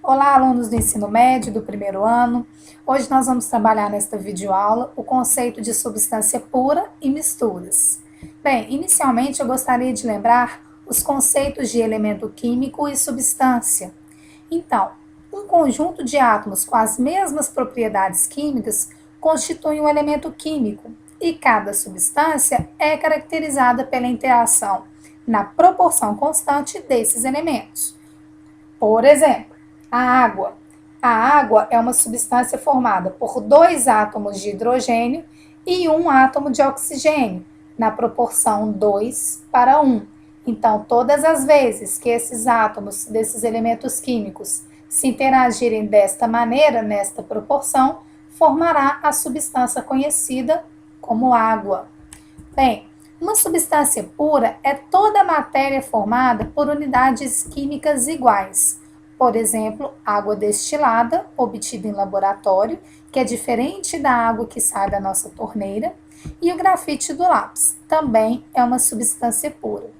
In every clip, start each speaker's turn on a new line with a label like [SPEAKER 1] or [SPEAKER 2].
[SPEAKER 1] Olá, alunos do ensino médio do primeiro ano. Hoje nós vamos trabalhar nesta videoaula o conceito de substância pura e misturas. Bem, inicialmente eu gostaria de lembrar os conceitos de elemento químico e substância. Então, um conjunto de átomos com as mesmas propriedades químicas constitui um elemento químico e cada substância é caracterizada pela interação na proporção constante desses elementos. Por exemplo, a água. A água é uma substância formada por dois átomos de hidrogênio e um átomo de oxigênio, na proporção 2 para 1. Então, todas as vezes que esses átomos desses elementos químicos se interagirem desta maneira, nesta proporção, formará a substância conhecida como água. Bem, uma substância pura é toda matéria formada por unidades químicas iguais. Por exemplo, água destilada, obtida em laboratório, que é diferente da água que sai da nossa torneira, e o grafite do lápis, também é uma substância pura.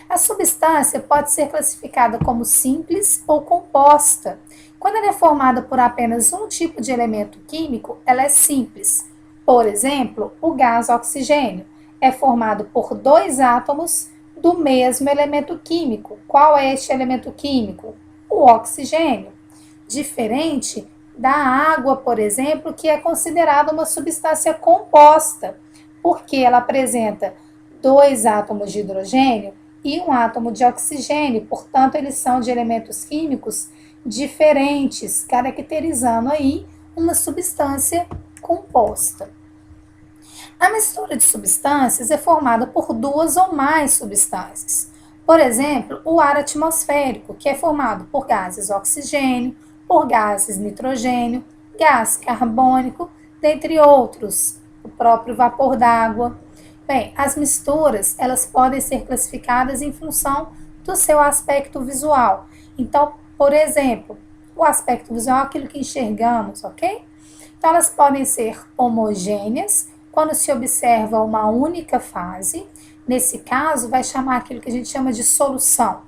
[SPEAKER 1] A substância pode ser classificada como simples ou composta. Quando ela é formada por apenas um tipo de elemento químico, ela é simples. Por exemplo, o gás oxigênio é formado por dois átomos do mesmo elemento químico. Qual é este elemento químico? O oxigênio. Diferente da água, por exemplo, que é considerada uma substância composta, porque ela apresenta dois átomos de hidrogênio e um átomo de oxigênio, portanto, eles são de elementos químicos diferentes, caracterizando aí uma substância composta. A mistura de substâncias é formada por duas ou mais substâncias. Por exemplo, o ar atmosférico, que é formado por gases oxigênio, por gases nitrogênio, gás carbônico, dentre outros, o próprio vapor d'água. Bem, as misturas, elas podem ser classificadas em função do seu aspecto visual. Então, por exemplo, o aspecto visual é aquilo que enxergamos, ok? Então, elas podem ser homogêneas, quando se observa uma única fase. Nesse caso, vai chamar aquilo que a gente chama de solução.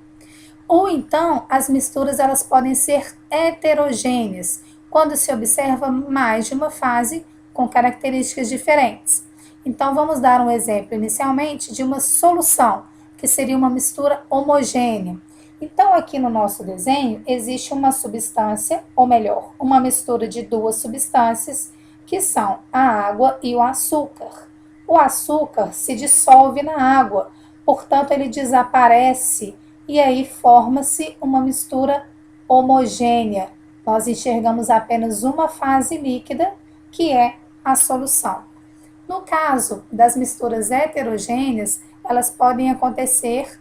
[SPEAKER 1] Ou então, as misturas elas podem ser heterogêneas, quando se observa mais de uma fase com características diferentes. Então, vamos dar um exemplo inicialmente de uma solução, que seria uma mistura homogênea. Então, aqui no nosso desenho, existe uma substância, ou melhor, uma mistura de duas substâncias, que são a água e o açúcar. O açúcar se dissolve na água, portanto, ele desaparece e aí forma-se uma mistura homogênea. Nós enxergamos apenas uma fase líquida, que é a solução. No caso das misturas heterogêneas, elas podem acontecer,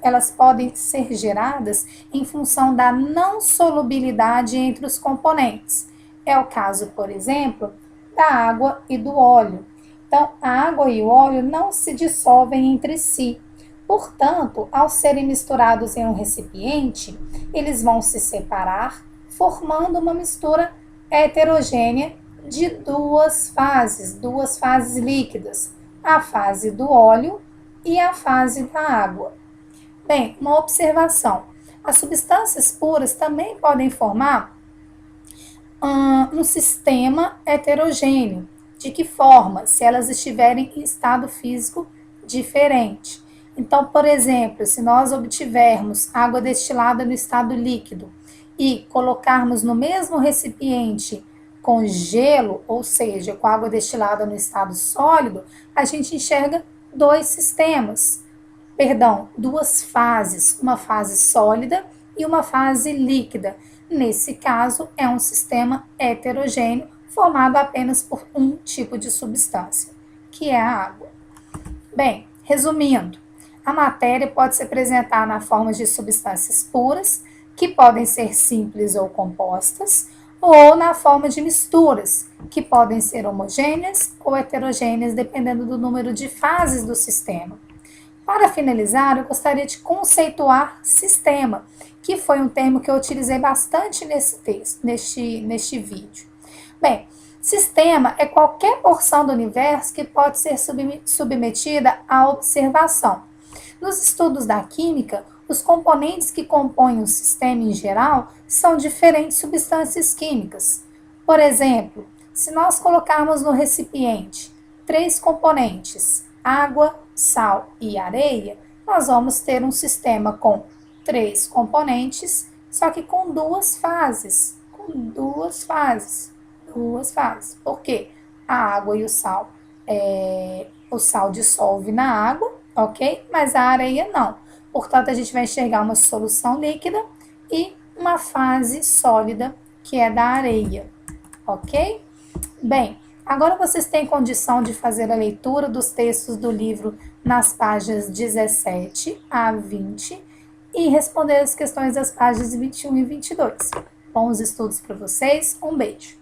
[SPEAKER 1] elas podem ser geradas em função da não solubilidade entre os componentes. É o caso, por exemplo, da água e do óleo. Então, a água e o óleo não se dissolvem entre si. Portanto, ao serem misturados em um recipiente, eles vão se separar, formando uma mistura heterogênea de duas fases líquidas, a fase do óleo e a fase da água. Bem, uma observação: as substâncias puras também podem formar um sistema heterogêneo. De que forma? Se elas estiverem em estado físico diferente. Então, por exemplo, se nós obtivermos água destilada no estado líquido e colocarmos no mesmo recipiente com gelo, ou seja, com água destilada no estado sólido, a gente enxerga dois sistemas, duas fases, uma fase sólida e uma fase líquida. Nesse caso, é um sistema heterogêneo formado apenas por um tipo de substância, que é a água. Bem, resumindo, a matéria pode se apresentar na forma de substâncias puras, que podem ser simples ou compostas, ou na forma de misturas, que podem ser homogêneas ou heterogêneas, dependendo do número de fases do sistema. Para finalizar, eu gostaria de conceituar sistema, que foi um termo que eu utilizei bastante nesse texto, neste vídeo. Bem, sistema é qualquer porção do universo que pode ser submetida à observação. Nos estudos da química, os componentes que compõem o sistema em geral são diferentes substâncias químicas. Por exemplo, se nós colocarmos no recipiente 3 componentes, água, sal e areia, nós vamos ter um sistema com 3 componentes, só que com 2 fases. Por quê? A água e o sal dissolve na água, ok? Mas a areia não. Portanto, a gente vai enxergar uma solução líquida e uma fase sólida, que é da areia, ok? Bem, agora vocês têm condição de fazer a leitura dos textos do livro nas páginas 17 a 20 e responder as questões das páginas 21 e 22. Bons estudos para vocês, um beijo!